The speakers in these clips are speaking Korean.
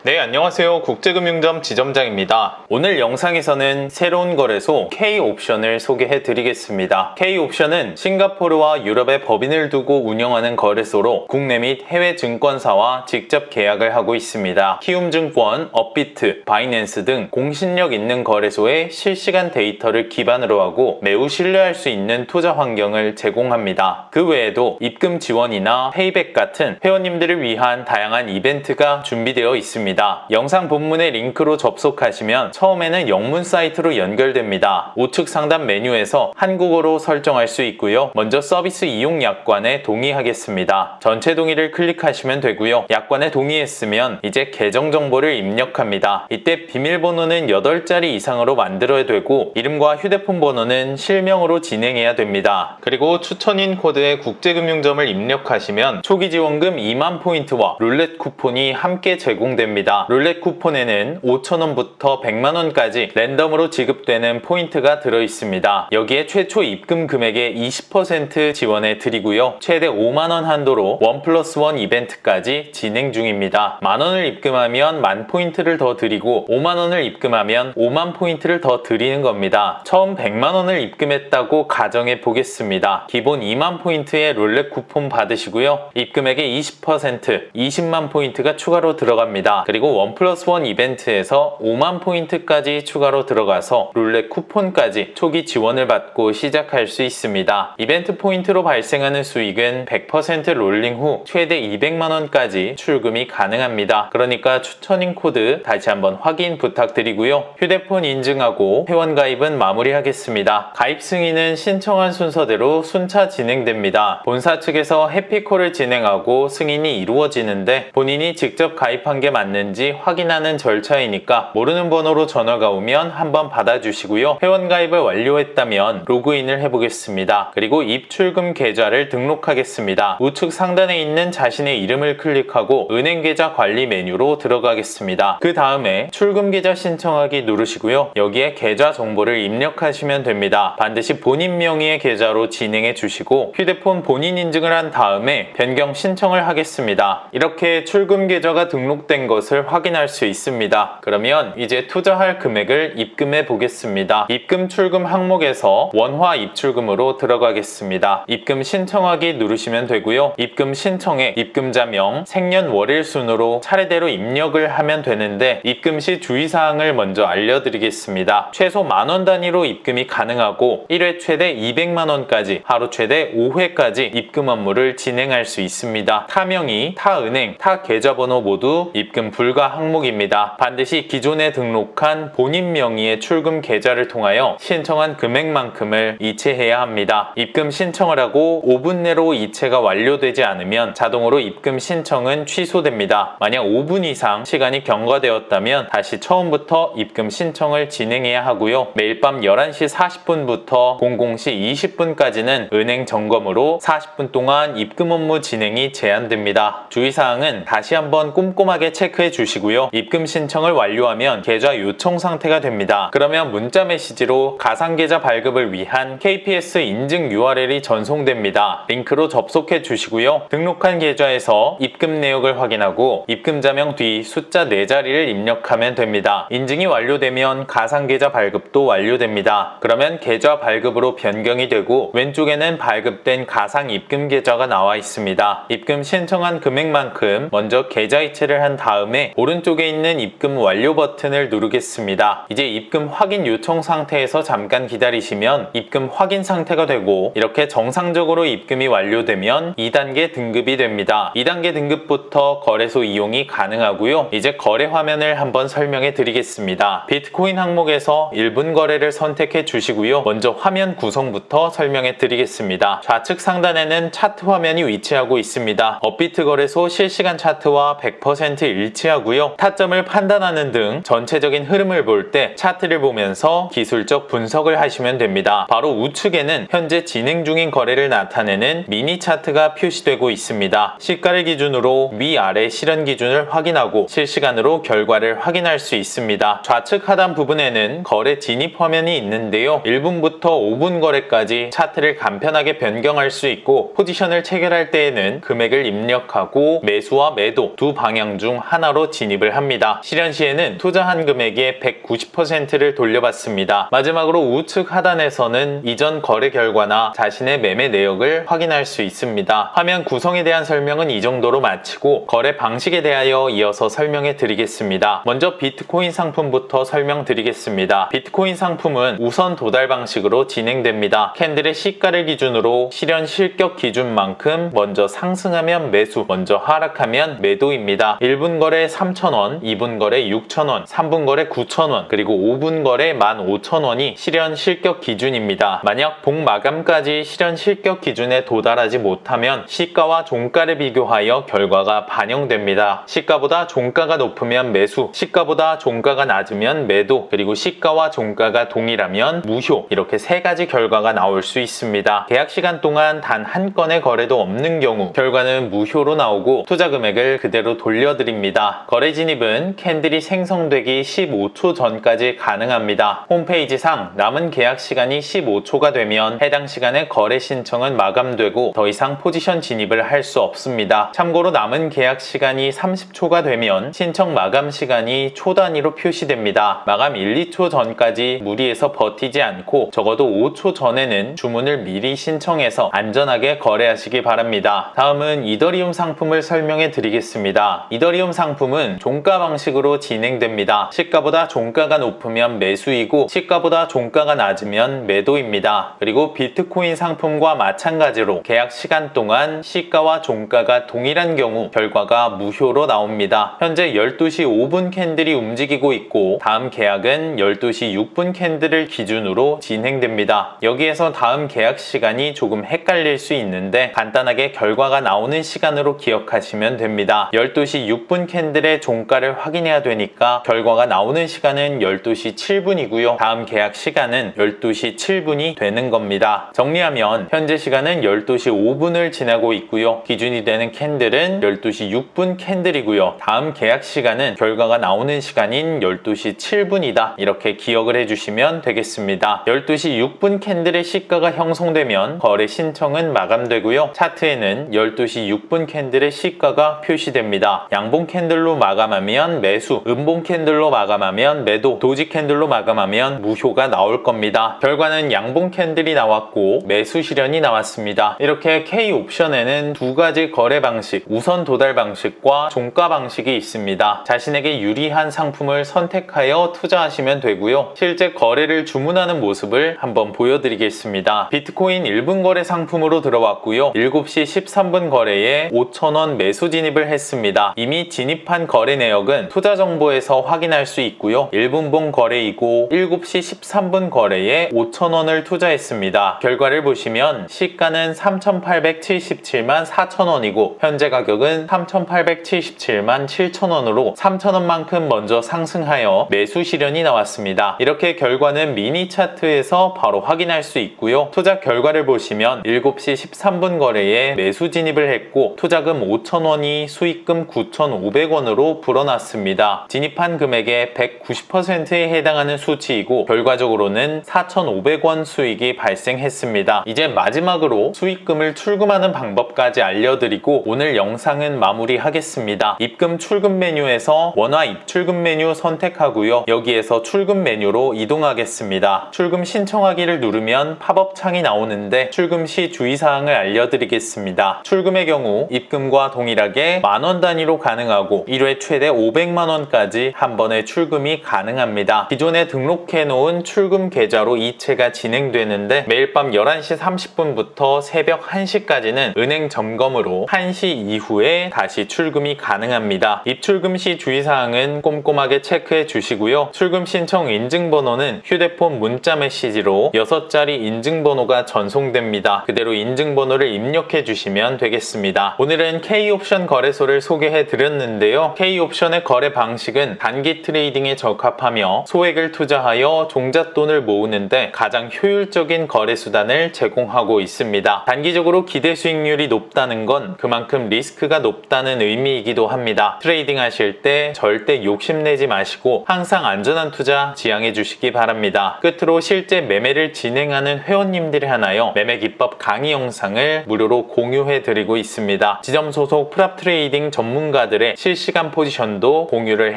네, 안녕하세요. 국제금융점 지점장입니다. 오늘 영상에서는 새로운 거래소 K옵션을 소개해 드리겠습니다. K옵션은 싱가포르와 유럽에 법인을 두고 운영하는 거래소로 국내 및 해외 증권사와 직접 계약을 하고 있습니다. 키움증권, 업비트, 바이낸스 등 공신력 있는 거래소의 실시간 데이터를 기반으로 하고 매우 신뢰할 수 있는 투자 환경을 제공합니다. 그 외에도 입금 지원이나 페이백 같은 회원님들을 위한 다양한 이벤트가 준비되어 있습니다. 영상 본문의 링크로 접속하시면 처음에는 영문 사이트로 연결됩니다. 우측 상단 메뉴에서 한국어로 설정할 수 있고요. 먼저 서비스 이용 약관에 동의하겠습니다. 전체 동의를 클릭하시면 되고요. 약관에 동의했으면 이제 계정 정보를 입력합니다. 이때 비밀번호는 8자리 이상으로 만들어야 되고 이름과 휴대폰 번호는 실명으로 진행해야 됩니다. 그리고 추천인 코드에 국제금융점을 입력하시면 초기 지원금 2만 포인트와 룰렛 쿠폰이 함께 제공됩니다. 룰렛 쿠폰에는 5,000원부터 100만원까지 랜덤으로 지급되는 포인트가 들어있습니다. 여기에 최초 입금 금액의 20% 지원해 드리고요. 최대 5만원 한도로 1+1 이벤트까지 진행 중입니다. 만원을 입금하면 10,000포인트를 더 드리고 5만원을 입금하면 5만 포인트를 더 드리는 겁니다. 처음 100만원을 입금했다고 가정해 보겠습니다. 기본 2만 포인트의 룰렛 쿠폰 받으시고요. 입금액의 20%, 20만 포인트가 추가로 들어갑니다. 그리고 1+1 이벤트에서 5만 포인트까지 추가로 들어가서 룰렛 쿠폰까지 초기 지원을 받고 시작할 수 있습니다. 이벤트 포인트로 발생하는 수익은 100% 롤링 후 최대 200만원까지 출금이 가능합니다. 그러니까 추천인 코드 다시 한번 확인 부탁드리고요. 휴대폰 인증하고 회원 가입은 마무리하겠습니다. 가입 승인은 신청한 순서대로 순차 진행됩니다. 본사 측에서 해피콜을 진행하고 승인이 이루어지는데 본인이 직접 가입한 게 맞는지 확인하는 절차이니까 모르는 번호로 전화가 오면 한번 받아주시고요. 회원 가입을 완료했다면 로그인을 해보겠습니다. 그리고 입출금 계좌를 등록하겠습니다. 우측 상단에 있는 자신의 이름을 클릭하고 은행 계좌 관리 메뉴로 들어가겠습니다. 그 다음에 출금 계좌 신청하기 누르시고요. 여기에 계좌 정보를 입력하시면 됩니다. 반드시 본인 명의의 계좌로 진행해 주시고 휴대폰 본인 인증을 한 다음에 변경 신청을 하겠습니다. 이렇게 출금 계좌가 등록된 것을 확인할 수 있습니다. 그러면 이제 투자할 금액을 입금해 보겠습니다. 입금 출금 항목에서 원화 입출금으로 들어가겠습니다. 입금 신청하기 누르시면 되고요. 입금 신청에 입금자명, 생년월일 순으로 차례대로 입력을 하면 되는데 입금 시 주의사항을 먼저 알려드리겠습니다. 최소 만원 단위로 입금이 가능하고 1회 최대 200만원까지 하루 최대 5회까지 입금 업무를 진행할 수 있습니다. 타명의, 타은행, 타계좌번호 모두 입금 불가 항목입니다. 반드시 기존에 등록한 본인 명의의 출금 계좌를 통하여 신청한 금액만큼을 이체해야 합니다. 입금 신청을 하고 5분 내로 이체가 완료되지 않으면 자동으로 입금 신청은 취소됩니다. 만약 5분 이상 시간이 경과되었다면 다시 처음부터 입금 신청을 진행해야 하고요. 매일 밤 11시 40분부터 00시 20분까지는 은행 점검으로 40분 동안 입금 업무 진행이 제한됩니다. 주의사항은 다시 한번 꼼꼼하게 체크해 주시고요. 입금 신청을 완료하면 계좌 요청 상태가 됩니다. 그러면 문자 메시지로 가상계좌 발급을 위한 KPS 인증 URL이 전송됩니다. 링크로 접속해 주시고요. 등록한 계좌에서 입금 내역을 확인하고 입금자명 뒤 숫자 4자리를 입력하면 됩니다. 인증이 완료되면 가상계좌 발급도 완료됩니다. 그러면 계좌 발급으로 변경이 되고 왼쪽에는 발급된 가상 입금 계좌가 나와 있습니다. 입금 신청한 금액만큼 먼저 계좌 이체를 한 다음에 오른쪽에 있는 입금 완료 버튼을 누르겠습니다. 이제 입금 확인 요청 상태에서 잠깐 기다리시면 입금 확인 상태가 되고 이렇게 정상적으로 입금이 완료되면 2단계 등급이 됩니다. 2단계 등급부터 거래소 이용이 가능하고요. 이제 거래 화면을 한번 설명해 드리겠습니다. 비트코인 항목에서 1분 거래를 선택해 주시고요. 먼저 화면 구성부터 설명해 드리겠습니다. 좌측 상단에는 차트 화면이 위치하고 있습니다. 업비트 거래소 실시간 차트와 100% 일치하고요. 타점을 판단하는 등 전체적인 흐름을 볼 때 차트를 보면서 기술적 분석을 하시면 됩니다. 바로 우측에는 현재 진행 중인 거래를 나타내는 미니 차트가 표시되고 있습니다. 시가를 기준으로 위아래 실현 기준을 확인하고 실시간으로 결과를 확인할 수 있습니다. 좌측 하단 부분에는 거래 진입 화면이 있는데요. 1분부터 5분 거래까지 차트를 간편하게 변경할 수 있고 포지션을 체결할 때에는 금액을 입력하고 매수와 매도 두 방향 중 하나 하나로 진입을 합니다. 실현 시에는 투자한 금액의 190%를 돌려받습니다. 마지막으로 우측 하단에서는 이전 거래 결과나 자신의 매매 내역을 확인할 수 있습니다. 화면 구성에 대한 설명은 이 정도로 마치고 거래 방식에 대하여 이어서 설명해 드리겠습니다. 먼저 비트코인 상품부터 설명드리겠습니다. 비트코인 상품은 우선 도달 방식으로 진행됩니다. 캔들의 시가를 기준으로 실현 실격 기준만큼 먼저 상승하면 매수, 먼저 하락하면 매도입니다. 1분 거래 3,000원, 2분 거래 6,000원, 3분 거래 9,000원, 그리고 5분 거래 15,000원이 실현 실격 기준입니다. 만약 봉마감까지 실현 실격 기준에 도달하지 못하면 시가와 종가를 비교하여 결과가 반영됩니다. 시가보다 종가가 높으면 매수, 시가보다 종가가 낮으면 매도, 그리고 시가와 종가가 동일하면 무효, 이렇게 세 가지 결과가 나올 수 있습니다. 계약 시간 동안 단 한 건의 거래도 없는 경우 결과는 무효로 나오고 투자 금액을 그대로 돌려드립니다. 거래 진입은 캔들이 생성되기 15초 전까지 가능합니다. 홈페이지상 남은 계약 시간이 15초가 되면 해당 시간에 거래 신청은 마감되고 더 이상 포지션 진입을 할 수 없습니다. 참고로 남은 계약 시간이 30초가 되면 신청 마감 시간이 초 단위로 표시됩니다. 마감 1, 2초 전까지 무리해서 버티지 않고 적어도 5초 전에는 주문을 미리 신청해서 안전하게 거래하시기 바랍니다. 다음은 이더리움 상품을 설명해 드리겠습니다. 이더리움 상품은 종가 방식으로 진행됩니다. 시가보다 종가가 높으면 매수이고 시가보다 종가가 낮으면 매도입니다. 그리고 비트코인 상품과 마찬가지로 계약 시간 동안 시가와 종가가 동일한 경우 결과가 무효로 나옵니다. 현재 12시 5분 캔들이 움직이고 있고 다음 계약은 12시 6분 캔들을 기준으로 진행됩니다. 여기에서 다음 계약 시간이 조금 헷갈릴 수 있는데 간단하게 결과가 나오는 시간으로 기억하시면 됩니다. 12시 6분 캔들의 종가를 확인해야 되니까 결과가 나오는 시간은 12시 7분이고요. 다음 계약 시간은 12시 7분이 되는 겁니다. 정리하면 현재 시간은 12시 5분을 지나고 있고요. 기준이 되는 캔들은 12시 6분 캔들이고요. 다음 계약 시간은 결과가 나오는 시간인 12시 7분이다. 이렇게 기억을 해주시면 되겠습니다. 12시 6분 캔들의 시가가 형성되면 거래 신청은 마감되고요. 차트에는 12시 6분 캔들의 시가가 표시됩니다. 양봉 캔들로 마감하면 매수, 음봉 캔들로 마감하면 매도, 도지 캔들로 마감하면 무효가 나올 겁니다. 결과는 양봉 캔들이 나왔고 매수 실현이 나왔습니다. 이렇게 K옵션에는 두 가지 거래 방식, 우선 도달 방식과 종가 방식이 있습니다. 자신에게 유리한 상품을 선택하여 투자하시면 되고요. 실제 거래를 주문하는 모습을 한번 보여드리겠습니다. 비트코인 1분 거래 상품으로 들어왔고요. 7시 13분 거래에 5,000원 매수 진입을 했습니다. 이미 진입한 거래 내역은 투자 정보에서 확인할 수 있고요. 1분봉 거래이고 7시 13분 거래에 5,000원을 투자했습니다. 결과를 보시면 시가는 3,877만 4천원이고 현재 가격은 3,877만 7천원으로 3천원만큼 먼저 상승하여 매수 실현이 나왔습니다. 이렇게 결과는 미니 차트에서 바로 확인할 수 있고요. 투자 결과를 보시면 7시 13분 거래에 매수 진입을 했고 투자금 5,000원이 수익금 9,500원으로 불어났습니다. 진입한 금액의 190%에 해당하는 수치이고 결과적으로는 4,500원 수익이 발생했습니다. 이제 마지막으로 수익금을 출금하는 방법까지 알려드리고 오늘 영상은 마무리하겠습니다. 입금 출금 메뉴에서 원화 입출금 메뉴 선택하고요. 여기에서 출금 메뉴로 이동하겠습니다. 출금 신청하기를 누르면 팝업 창이 나오는데 출금 시 주의사항을 알려드리겠습니다. 출금의 경우 입금과 동일하게 만원 단위로 가능하고 1회 최대 500만원까지 한 번에 출금이 가능합니다. 기존에 등록해 놓은 출금 계좌로 이체가 진행되는데 매일 밤 11시 30분부터 새벽 1시까지는 은행 점검으로 1시 이후에 다시 출금이 가능합니다. 입출금 시 주의사항은 꼼꼼하게 체크해 주시고요. 출금 신청 인증번호는 휴대폰 문자 메시지로 6자리 인증번호가 전송됩니다. 그대로 인증번호를 입력해 주시면 되겠습니다. 오늘은 K옵션 거래소를 소개해 드렸는데요. K옵션의 거래 방식은 단기 트레이딩에 적합하며 소액을 투자하여 종잣돈을 모으는데 가장 효율적인 거래 수단을 제공하고 있습니다. 단기적으로 기대 수익률이 높다는 건 그만큼 리스크가 높다는 의미이기도 합니다. 트레이딩 하실 때 절대 욕심내지 마시고 항상 안전한 투자 지향해 주시기 바랍니다. 끝으로 실제 매매를 진행하는 회원님들이 하나요 매매 기법 강의 영상을 무료로 공유해 드리고 있습니다. 지점 소속 프랍 트레이딩 전문가들의 실시 실시간 포지션도 공유를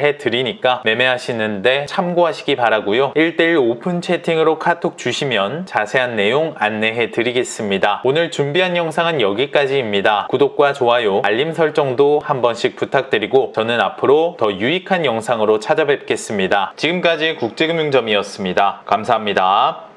해드리니까 매매하시는데 참고하시기 바라고요. 1:1 오픈 채팅으로 카톡 주시면 자세한 내용 안내해드리겠습니다. 오늘 준비한 영상은 여기까지입니다. 구독과 좋아요, 알림 설정도 한 번씩 부탁드리고 저는 앞으로 더 유익한 영상으로 찾아뵙겠습니다. 지금까지 국제금융점이었습니다. 감사합니다.